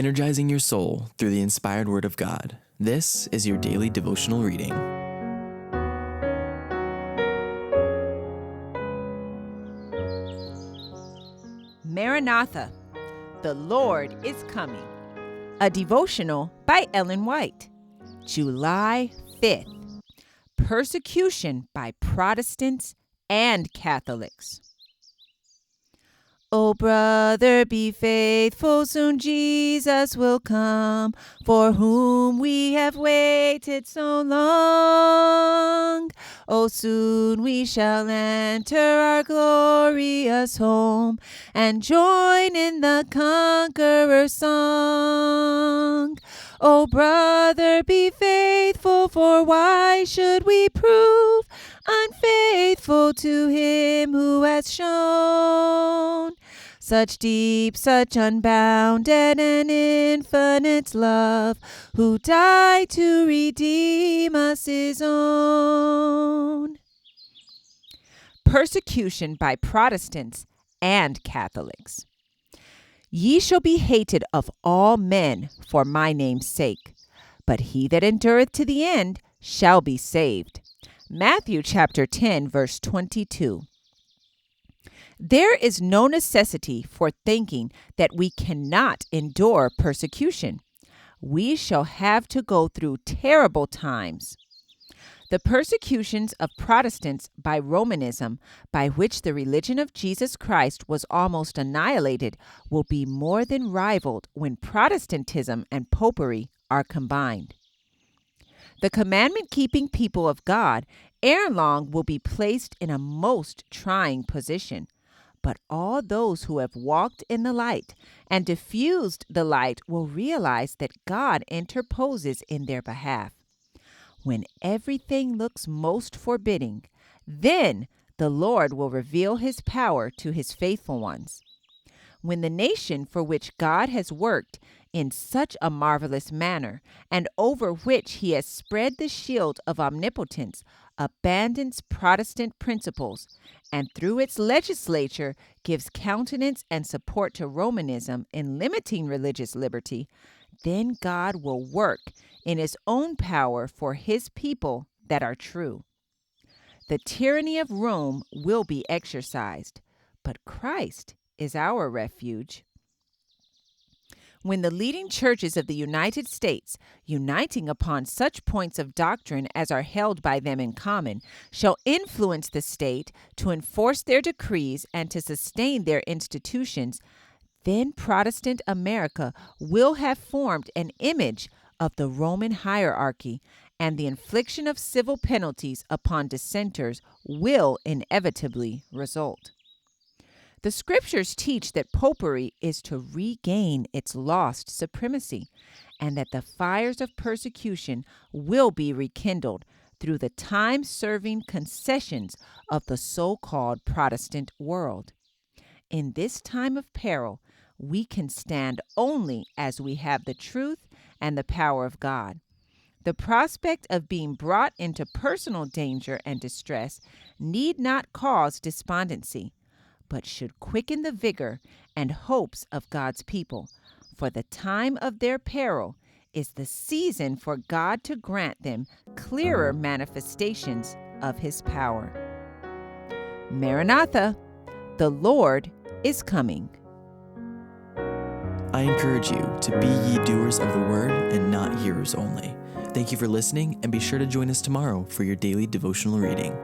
energizing your soul through the inspired Word of God. This is your daily devotional reading. Maranatha, the Lord is coming. A devotional by Ellen White. July 5th. Persecution by Protestants and Catholics. O brother, be faithful, soon Jesus will come, for whom we have waited so long. O soon we shall enter our glorious home, and join in the conqueror's song. O brother, be faithful, for why should we prove unfaithful to him who has shown such deep, such unbounded and infinite love, who died to redeem us his own? Persecution by Protestants and Catholics. Ye shall be hated of all men for my name's sake, but he that endureth to the end shall be saved. Matthew chapter 10, verse 22. There is no necessity for thinking that we cannot endure persecution. We shall have to go through terrible times. The persecutions of Protestants by Romanism, by which the religion of Jesus Christ was almost annihilated, will be more than rivaled when Protestantism and popery are combined. The commandment-keeping people of God ere long will be placed in a most trying position. But all those who have walked in the light and diffused the light will realize that God interposes in their behalf. When everything looks most forbidding, then the Lord will reveal his power to his faithful ones. When the nation for which God has worked in such a marvelous manner, and over which he has spread the shield of omnipotence, abandons Protestant principles, and through its legislature gives countenance and support to Romanism in limiting religious liberty, then God will work in his own power for his people that are true. The tyranny of Rome will be exercised, but Christ is our refuge. When the leading churches of the United States, uniting upon such points of doctrine as are held by them in common, shall influence the state to enforce their decrees and to sustain their institutions, then Protestant America will have formed an image of the Roman hierarchy, and the infliction of civil penalties upon dissenters will inevitably result. The scriptures teach that popery is to regain its lost supremacy, and that the fires of persecution will be rekindled through the time-serving concessions of the so-called Protestant world. In this time of peril, we can stand only as we have the truth and the power of God. The prospect of being brought into personal danger and distress need not cause despondency, but should quicken the vigor and hopes of God's people, for the time of their peril is the season for God to grant them clearer manifestations of his power. Maranatha, the Lord is coming. I encourage you to be ye doers of the word and not hearers only. Thank you for listening, and be sure to join us tomorrow for your daily devotional reading.